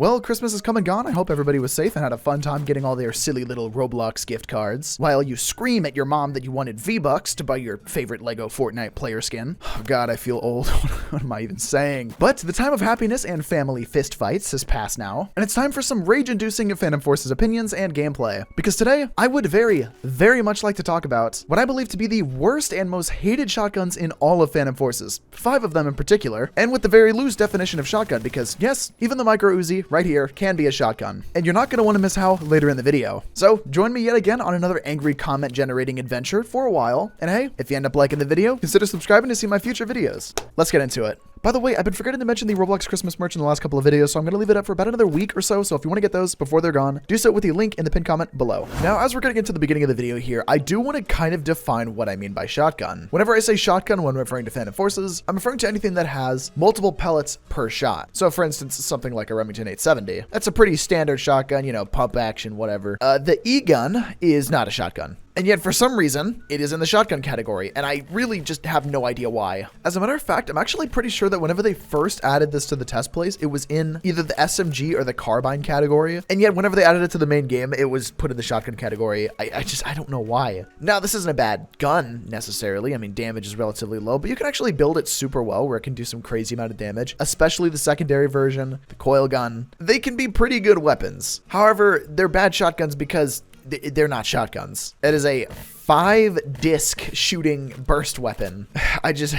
Well, Christmas is come and gone. I hope everybody was safe and had a fun time getting all their silly little Roblox gift cards, while you scream at your mom that you wanted V-Bucks to buy your favorite Lego Fortnite player skin. Oh God, I feel old. What am I even saying? But the time of happiness and family fistfights has passed now, and it's time for some rage-inducing Phantom Forces opinions and gameplay. Because today, I would very, very much like to talk about what I believe to be the worst and most hated shotguns in all of Phantom Forces. 5 of them in particular, and with the very loose definition of shotgun, because yes, even the micro Uzi right here can be a shotgun. And you're not going to want to miss how later in the video. So join me yet again on another angry comment generating adventure for a while. And hey, if you end up liking the video, consider subscribing to see my future videos. Let's get into it. By the way, I've been forgetting to mention the Roblox Christmas merch in the last couple of videos, so I'm going to leave it up for about another week or so. So if you want to get those before they're gone, do so with the link in the pinned comment below. Now, as we're getting into the beginning of the video here, I do want to kind of define what I mean by shotgun. Whenever I say shotgun when referring to Phantom Forces, I'm referring to anything that has multiple pellets per shot. So for instance, something like a Remington 870. That's a pretty standard shotgun, you know, pump action, whatever. The E-gun is not a shotgun. And yet, for some reason, it is in the shotgun category, and I really just have no idea why. As a matter of fact, I'm actually pretty sure that whenever they first added this to the test plays, it was in either the SMG or the carbine category, and yet whenever they added it to the main game, it was put in the shotgun category. I don't know why. Now, this isn't a bad gun, necessarily. I mean, damage is relatively low, but you can actually build it super well, where it can do some crazy amount of damage, especially the secondary version, the coil gun. They can be pretty good weapons. However, they're bad shotguns because they're not shotguns. It is a 5-disc shooting burst weapon. I just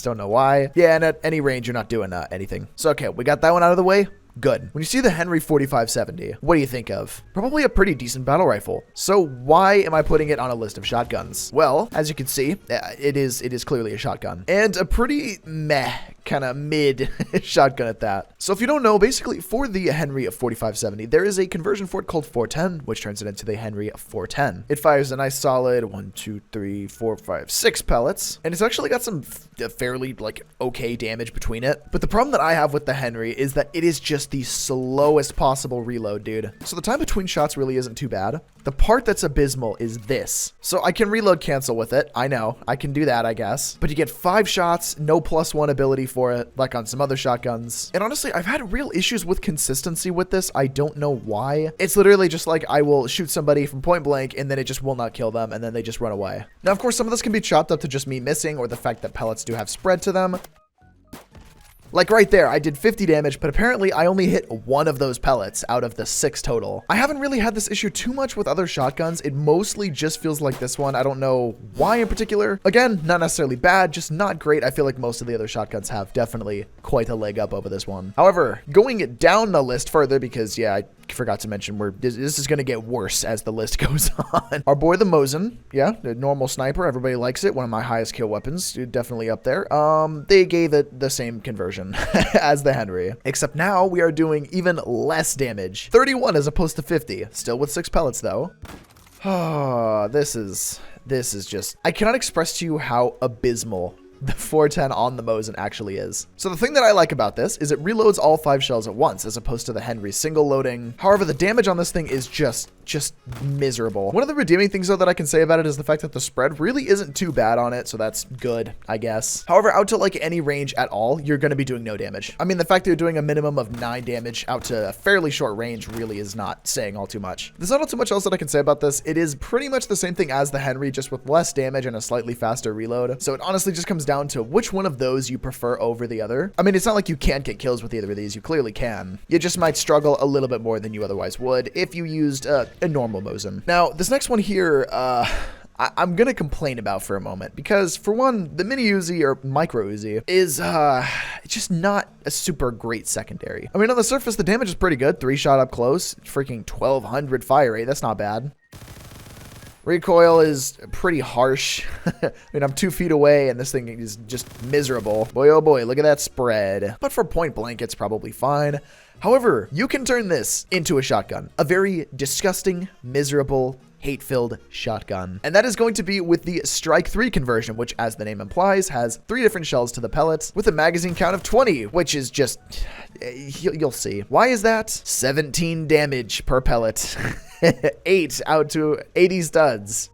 don't know why. Yeah, and at any range, you're not doing anything. So, okay, we got that one out of the way. Good. When you see the Henry 4570, what do you think of? Probably a pretty decent battle rifle. So why am I putting it on a list of shotguns? Well, as you can see, it is clearly a shotgun, and a pretty meh, kind of mid shotgun at that. So if you don't know, basically for the Henry 4570, there is a conversion for it called 410, which turns it into the Henry 410. It fires a nice solid 1, 2, 3, 4, 5, 6 pellets, and it's actually got some fairly like okay damage between it. But the problem that I have with the Henry is that it is just the slowest possible reload, dude. So the time between shots really isn't too bad. The part that's abysmal is this. So I can reload cancel with it. I know I can do that, I guess, but you get 5 shots, no +1 ability for it, like on some other shotguns. And honestly, I've had real issues with consistency with this. I don't know why. It's literally just like I will shoot somebody from point blank and then it just will not kill them, and then they just run away. Now, of course, some of this can be chopped up to just me missing or the fact that pellets do have spread to them. Like right there, I did 50 damage, but apparently I only hit 1 of those pellets out of the 6 total. I haven't really had this issue too much with other shotguns. It mostly just feels like this one. I don't know why in particular. Again, not necessarily bad, just not great. I feel like most of the other shotguns have definitely quite a leg up over this one. However, going down the list further, because yeah, I forgot to mention this is going to get worse as the list goes on. Our boy the Mosin, yeah, the normal sniper, everybody likes it. One of my highest kill weapons, definitely up there. They gave it the same conversion as the Henry, except now we are doing even less damage. 31 as opposed to 50, still with 6 pellets though. Oh, this is just, I cannot express to you how abysmal the 410 on the Mosin actually is. So the thing that I like about this is it reloads all 5 shells at once as opposed to the Henry single loading. However, the damage on this thing is just miserable. One of the redeeming things though that I can say about it is the fact that the spread really isn't too bad on it, so that's good, I guess. However, out to like any range at all, you're going to be doing no damage. I mean, the fact that you're doing a minimum of 9 damage out to a fairly short range really is not saying all too much. There's not all too much else that I can say about this. It is pretty much the same thing as the Henry, just with less damage and a slightly faster reload. So it honestly just comes down to which one of those you prefer over the other. I mean, it's not like you can't get kills with either of these. You clearly can. You just might struggle a little bit more than you otherwise would if you used a normal Mosin. Now, this next one here, I'm going to complain about for a moment because, for one, the mini Uzi or micro Uzi is just not a super great secondary. I mean, on the surface, the damage is pretty good. 3 shot up close, freaking 1200 fire rate. That's not bad. Recoil is pretty harsh. I mean, I'm 2 feet away and this thing is just miserable. Boy, oh boy, look at that spread. But for point blank, it's probably fine. However, you can turn this into a shotgun. A very disgusting, miserable, hate-filled shotgun. And that is going to be with the Strike 3 conversion, which, as the name implies, has 3 different shells to the pellets with a magazine count of 20, which is just, you'll see. Why is that? 17 damage per pellet. 8 out to 80 studs.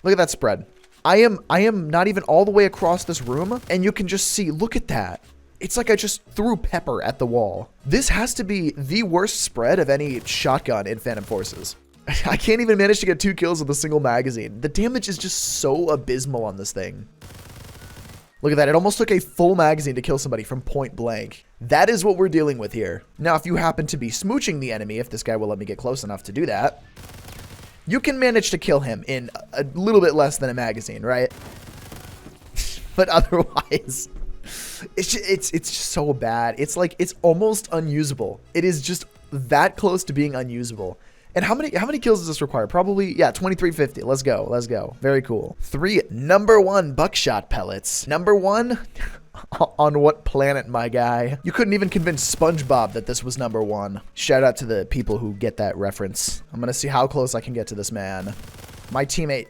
Look at that spread. I am not even all the way across this room, and you can just see, look at that. It's like I just threw pepper at the wall. This has to be the worst spread of any shotgun in Phantom Forces. I can't even manage to get 2 kills with a single magazine. The damage is just so abysmal on this thing. Look at that. It almost took a full magazine to kill somebody from point blank. That is what we're dealing with here. Now, if you happen to be smooching the enemy, if this guy will let me get close enough to do that, you can manage to kill him in a little bit less than a magazine, right? But otherwise, it's just so bad. It's like, it's almost unusable. It is just that close to being unusable. And how many kills does this require? Probably, yeah, 2350. Let's go. Let's go. Very cool. 3 number 1 buckshot pellets. Number 1 on what planet, my guy? You couldn't even convince SpongeBob that this was number 1. Shout out to the people who get that reference. I'm going to see how close I can get to this man. My teammate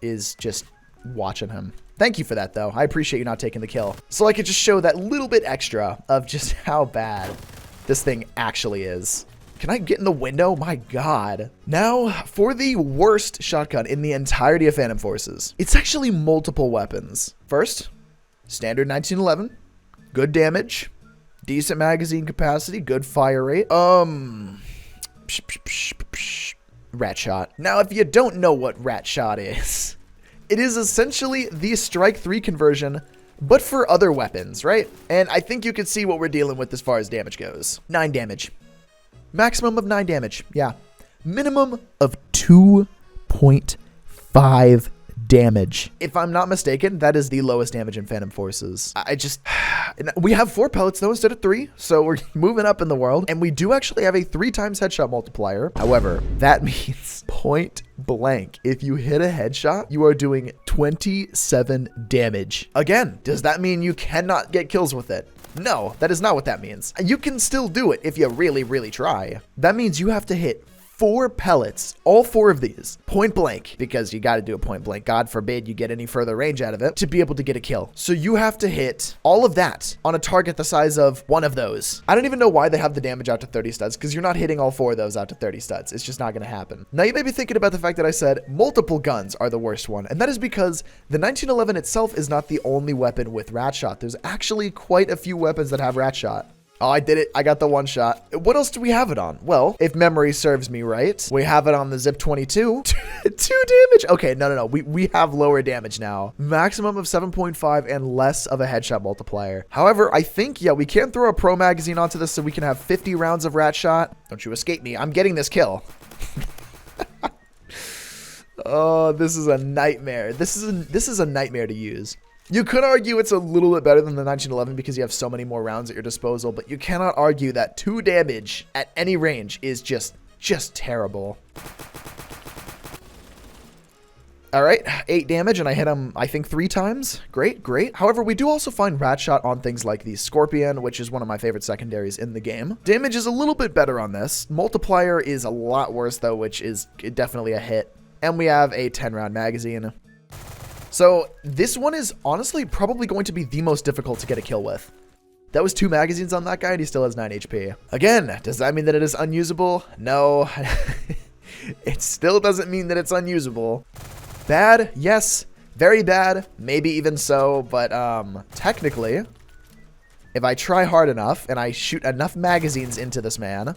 is just watching him. Thank you for that, though. I appreciate you not taking the kill. So I could just show that little bit extra of just how bad this thing actually is. Can I get in the window? My God. Now, for the worst shotgun in the entirety of Phantom Forces. It's actually multiple weapons. First, standard 1911. Good damage. Decent magazine capacity. Good fire rate. Rat shot. Now, if you don't know what rat shot is, it is essentially the strike 3 conversion, but for other weapons, right? And I think you can see what we're dealing with as far as damage goes. 9 damage. Maximum of 9 damage. Yeah. Minimum of 2.5 damage. If I'm not mistaken, that is the lowest damage in Phantom Forces. We have 4 pellets though instead of 3, so we're moving up in the world. And we do actually have a 3 times headshot multiplier. However, that means point blank. If you hit a headshot, you are doing 27 damage. Again, does that mean you cannot get kills with it? No, that is not what that means. You can still do it if you really, really try. That means you have to hit 4 pellets, all 4 of these, point blank, because you got to do it point blank. God forbid you get any further range out of it to be able to get a kill. So you have to hit all of that on a target the size of one of those. I don't even know why they have the damage out to 30 studs, because you're not hitting all 4 of those out to 30 studs. It's just not going to happen. Now you may be thinking about the fact that I said multiple guns are the worst one, and that is because the 1911 itself is not the only weapon with rat shot. There's actually quite a few weapons that have rat shot. Oh, I did it. I got the 1 shot. What else do we have it on? Well, if memory serves me right, we have it on the Zip 22. 2 damage. Okay, no. We have lower damage now. Maximum of 7.5 and less of a headshot multiplier. However, I think, yeah, we can throw a pro magazine onto this so we can have 50 rounds of rat shot. Don't you escape me. I'm getting this kill. Oh, this is a nightmare. This is a nightmare to use. You could argue it's a little bit better than the 1911 because you have so many more rounds at your disposal, but you cannot argue that 2 damage at any range is just terrible. All right, 8 damage, and I hit him, I think, 3 times. Great. However, we do also find rat shot on things like the Scorpion, which is one of my favorite secondaries in the game. Damage is a little bit better on this. Multiplier is a lot worse, though, which is definitely a hit. And we have a 10-round magazine. So this one is honestly probably going to be the most difficult to get a kill with. That was 2 magazines on that guy, and he still has 9 HP. Again, does that mean that it is unusable? No. It still doesn't mean that it's unusable. Bad? Yes. Very bad. Maybe even so, but technically, if I try hard enough and I shoot enough magazines into this man,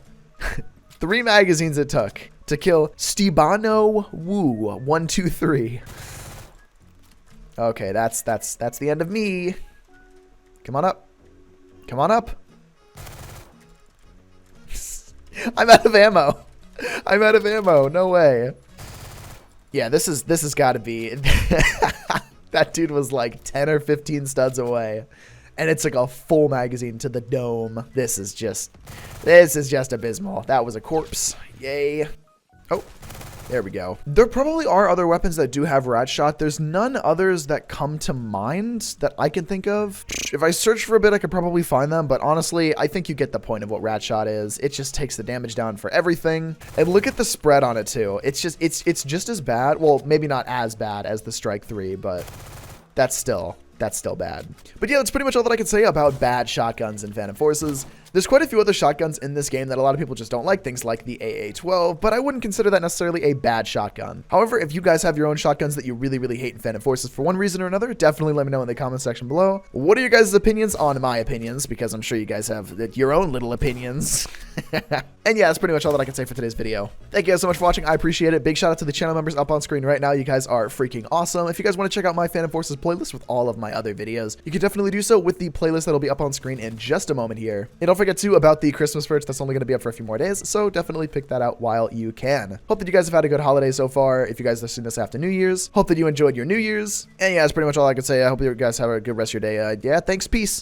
3 magazines it took to kill Stebano Wu 123. Okay, that's the end of me. Come on up. Come on up. I'm out of ammo. I'm out of ammo. No way. Yeah, this has got to be. That dude was like 10 or 15 studs away, and it took a full magazine to the dome. This is just abysmal. That was a corpse. Yay. Oh. There we go. There probably are other weapons that do have rat shot. There's none others that come to mind that I can think of. If I search for a bit, I could probably find them, but honestly, I think you get the point of what rat shot is. It just takes the damage down for everything. And look at the spread on it too. It's just as bad. Well, maybe not as bad as the Strike 3, but that's still bad. But yeah, that's pretty much all that I can say about bad shotguns in Phantom Forces. There's quite a few other shotguns in this game that a lot of people just don't like, things like the AA-12, but I wouldn't consider that necessarily a bad shotgun. However, if you guys have your own shotguns that you really, really hate in Phantom Forces for one reason or another, definitely let me know in the comment section below. What are your guys' opinions on my opinions? Because I'm sure you guys have your own little opinions. And yeah, that's pretty much all that I can say for today's video. Thank you guys so much for watching. I appreciate it. Big shout out to the channel members up on screen right now. You guys are freaking awesome. If you guys want to check out my Phantom Forces playlist with all of my other videos, you can definitely do so with the playlist that'll be up on screen in just a moment here. And don't forget too about the Christmas merch that's only going to be up for a few more days, so definitely pick that out while you can. Hope that you guys have had a good holiday so far. If you guys have seen this after New Year's, hope that you enjoyed your New Year's. And yeah, that's pretty much all I can say. I hope you guys have a good rest of your day. Yeah, thanks. Peace.